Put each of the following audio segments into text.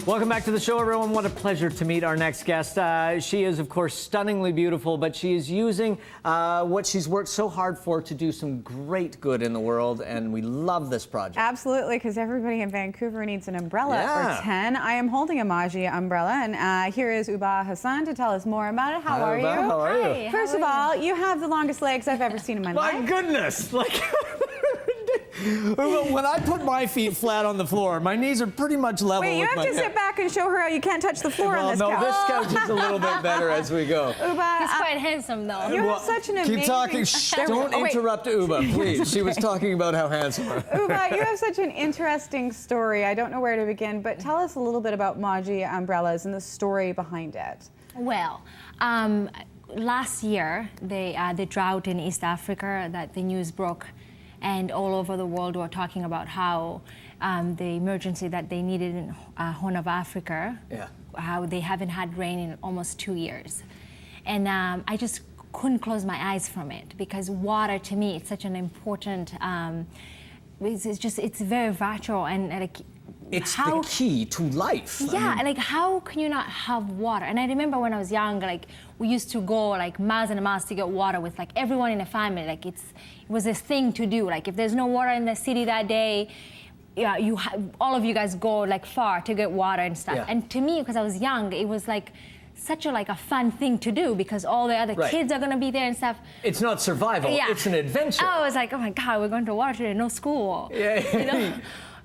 Welcome back to the show, everyone. What a pleasure to meet our next guest. She is, of course, stunningly beautiful, but she is using what she's worked so hard for to do some great good in the world, and we love this project. Absolutely, because everybody in Vancouver needs an umbrella for 10. I am holding a Maji umbrella, and here is Ubah Hassan to tell us more about it. How are you? How are you? Hi, First of all, you have the longest legs I've ever seen in my life. My goodness! Like, when I put my feet flat on the floor, my knees are pretty much level Wait, you with have my to sit back and show her how you can't touch the floor on this couch. this couch is a little bit better as we go. Ubah, He's quite handsome, though. you have such an amazing... Keep talking. Shh, don't interrupt Ubah, please. She was talking about how handsome you are. Ubah, you have such an interesting story. I don't know where to begin, but tell us a little bit about Maji umbrellas and the story behind it. Well, last year, the drought in East Africa, that the news broke, and all over the world were talking about how the emergency that they needed in Horn of Africa, how they haven't had rain in almost 2 years. And I just couldn't close my eyes from it, because water, to me, it's such an important, it's very vital, and like, it's the key to life. Yeah, and like, how can you not have water? And I remember when I was young, like, we used to go like miles and miles to get water with like everyone in the family. Like, it was this thing to do. Like, if there's no water in the city that day, yeah, all of you guys go like far to get water and stuff. And to me, because I was young, it was like such a fun thing to do, because all the other kids are gonna be there and stuff. It's not survival, it's an adventure. I was like, oh my God, we're going to water today, no school. You know?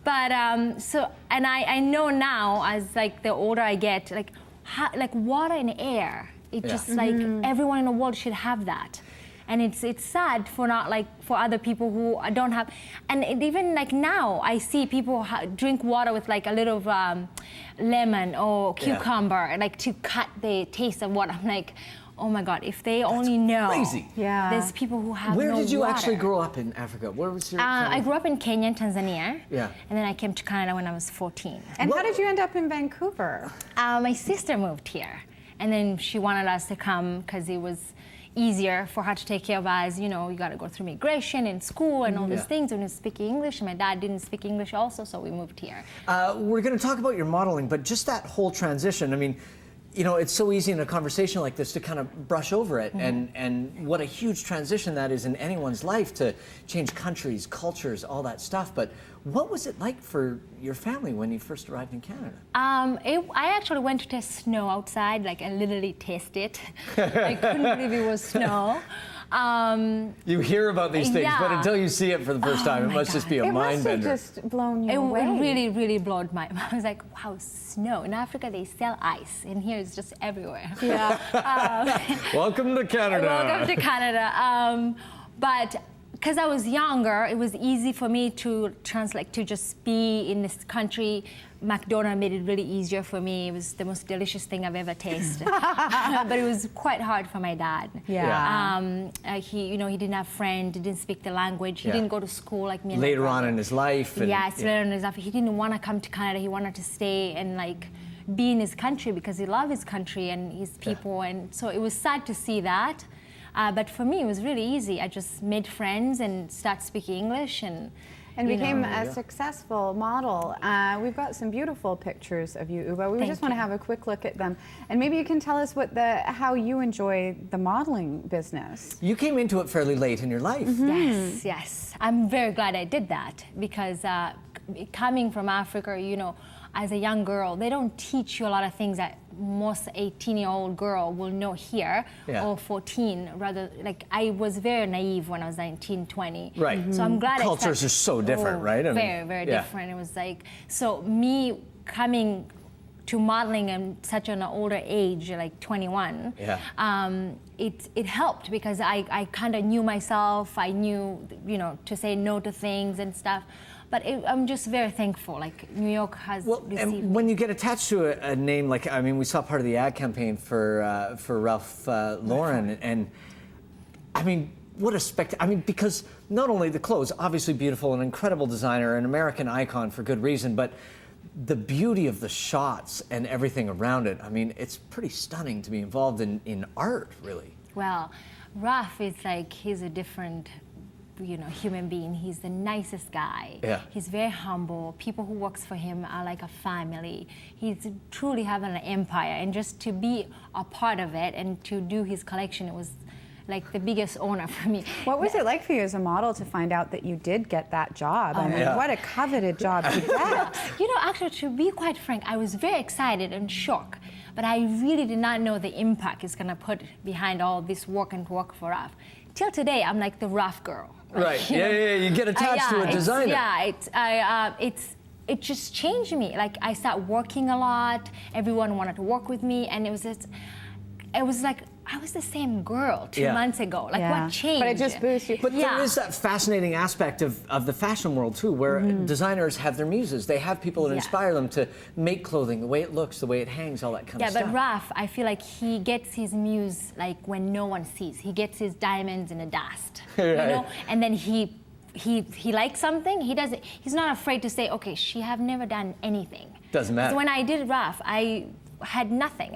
But and I know now, as like the older I get, like water and air, it just like everyone in the world should have that. And it's sad for for other people who don't have, and even like now I see people drink water with like a little lemon or cucumber, like to cut the taste of water. I'm like, oh my God, if they only know. Crazy. Yeah. There's people who have Where no did you water. actually grow up in Africa? Where was your I grew up in Kenya and Tanzania. Yeah. And then I came to Canada when I was 14. And how did you end up in Vancouver? My sister moved here. And then she wanted us to come because it was easier for her to take care of us. You know, you got to go through immigration and school and all these things when you speak English. And my dad didn't speak English also, so we moved here. We're going to talk about your modeling, but just that whole transition, I mean, you know, it's so easy in a conversation like this to kind of brush over it, and what a huge transition that is in anyone's life, to change countries, cultures, all that stuff. But what was it like for your family when you first arrived in Canada? I actually went to test snow outside, like I literally tasted it. I couldn't believe it was snow. You hear about these things, but until you see it for the first time, it must just be a mind bender. It must have just blown you away. It really, really blew my mind. I was like, wow, snow. In Africa, they sell ice, and here it's just everywhere. Yeah. Welcome to Canada. Welcome to Canada. But because I was younger, it was easy for me to translate, to just be in this country. McDonald's made it really easier for me. It was the most delicious thing I've ever tasted. But it was quite hard for my dad. He didn't have friends, didn't speak the language. He didn't go to school like me. Later on in his life. Later in his life, he didn't want to come to Canada. He wanted to stay and like be in his country because he loved his country and his people. And so it was sad to see that. But for me, it was really easy. I just made friends and started speaking English and became a successful model. We've got some beautiful pictures of you, Ubah. We just want to have a quick look at them. And maybe you can tell us how you enjoy the modeling business. You came into it fairly late in your life. Yes. I'm very glad I did that, because coming from Africa, you know, as a young girl, they don't teach you a lot of things that most 18-year-old girl will know here, or 14, rather. Like, I was very naive when I was 19, 20. Right. So I'm glad Cultures are so different, right? I mean, very, very different. It was like, so me coming to modeling at such an older age, like 21, it helped, because I kind of knew myself. I knew, you know, to say no to things and stuff. But I'm just very thankful. Like, New York has received. And when you get attached to a name like, I mean, we saw part of the ad campaign for Ralph Lauren, and I mean, what a spectacle! I mean, because not only the clothes, obviously beautiful, an incredible designer, an American icon for good reason, but the beauty of the shots and everything around it. I mean, it's pretty stunning to be involved in art, really. Well, Ralph is like, he's a different human being. He's the nicest guy. Yeah. He's very humble. People who works for him are like a family. He's truly having an empire, and just to be a part of it and to do his collection, it was like the biggest honor for me. What was it like for you as a model to find out that you did get that job? I mean, what a coveted job to get. Actually, to be quite frank, I was very excited and shocked, but I really did not know the impact it's gonna put behind all this work for Raf. Till today, I'm like the Raf girl. Right. You get attached to a designer. It just changed me. Like, I started working a lot. Everyone wanted to work with me, and it was like I was the same girl 2 months ago. Like, what changed? But it just boosts you. But there is that fascinating aspect of the fashion world too, where designers have their muses. They have people that inspire them to make clothing, the way it looks, the way it hangs, all that kind of stuff. Yeah, but Raf, I feel like he gets his muse like when no one sees. He gets his diamonds in the dust, and then he likes something. He's not afraid to say, okay, she have never done anything. Doesn't matter. So when I did Raf, I had nothing.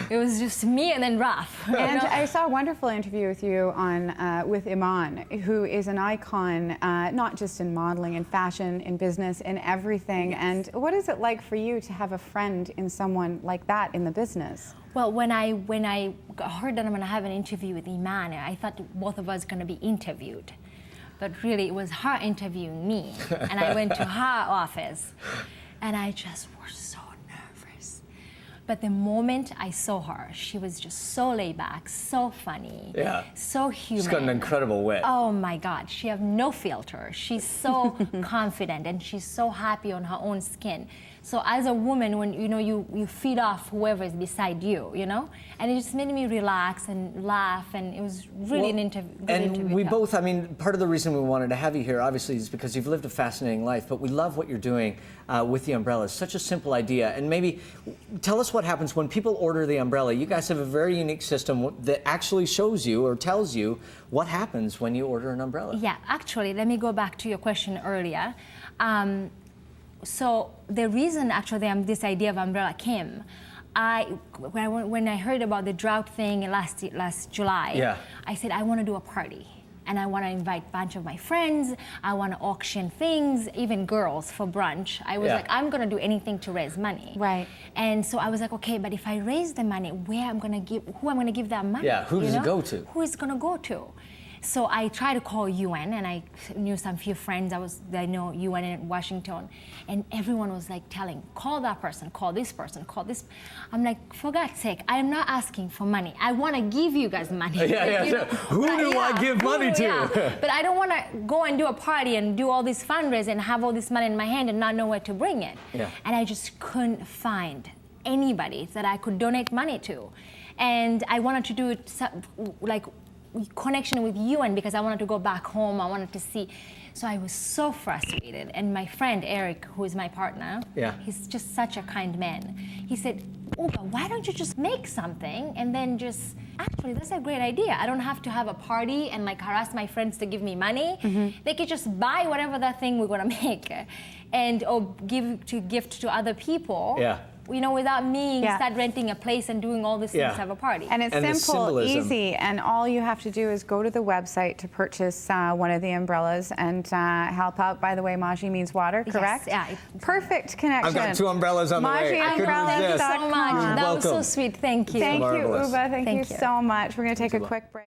It was just me and then Raf. And I saw a wonderful interview with you on with Iman, who is an icon, not just in modeling, in fashion, in business, in everything. Yes. And what is it like for you to have a friend in someone like that in the business? Well, when I heard that I'm going to have an interview with Iman, I thought both of us going to be interviewed. But really, it was her interviewing me. And I went to her office, and I just was so nervous. But the moment I saw her, she was just so laid back, so funny, so human. She's got an incredible wit. Oh my God, she has no filter. She's so confident, and she's so happy on her own skin. So as a woman, when you feed off whoever is beside you, and it just made me relax and laugh, and it was really an interview. And we both, I mean, part of the reason we wanted to have you here, obviously, is because you've lived a fascinating life, but we love what you're doing with the umbrella. It's such a simple idea. And maybe tell us what happens when people order the umbrella. You guys have a very unique system that actually shows you or tells you what happens when you order an umbrella. Yeah, actually, let me go back to your question earlier. So the reason actually this idea of umbrella came, when I heard about the drought thing last July, I said I want to do a party, and I want to invite a bunch of my friends. I want to auction things, even girls, for brunch. I was like, I'm going to do anything to raise money. Right. And so I was like, okay, but if I raise the money, who I'm going to give that money? Yeah, who does it go to? Who is going to go to? So I tried to call UN, and I knew some few friends I know UN in Washington, and everyone was like call that person, call this person, call this. I'm like, for God's sake, I'm not asking for money. I want to give you guys money. Who do I give money to? But I don't want to go and do a party and do all this fundraising and have all this money in my hand and not know where to bring it. And I just couldn't find anybody that I could donate money to. And I wanted to do it like connection with UN because I wanted to go back home. I wanted to see. So I was so frustrated. And my friend Eric, who is my partner, he's just such a kind man. He said, Ubah, why don't you just make something and then just, actually, that's a great idea. I don't have to have a party and like harass my friends to give me money. They could just buy whatever that thing we're gonna make or gift to other people. Without me start renting a place and doing all these things to have a party. And it's simple, easy, and all you have to do is go to the website to purchase one of the umbrellas and help out. By the way, Maji means water, correct? Yes, yeah. Perfect connection. I've got 2 umbrellas on the way. I couldn't resist. Thank you so much. You're that was so welcome. sweet. Thank you. Thank you, Ubah. Thank you so much. We're going to take a quick break.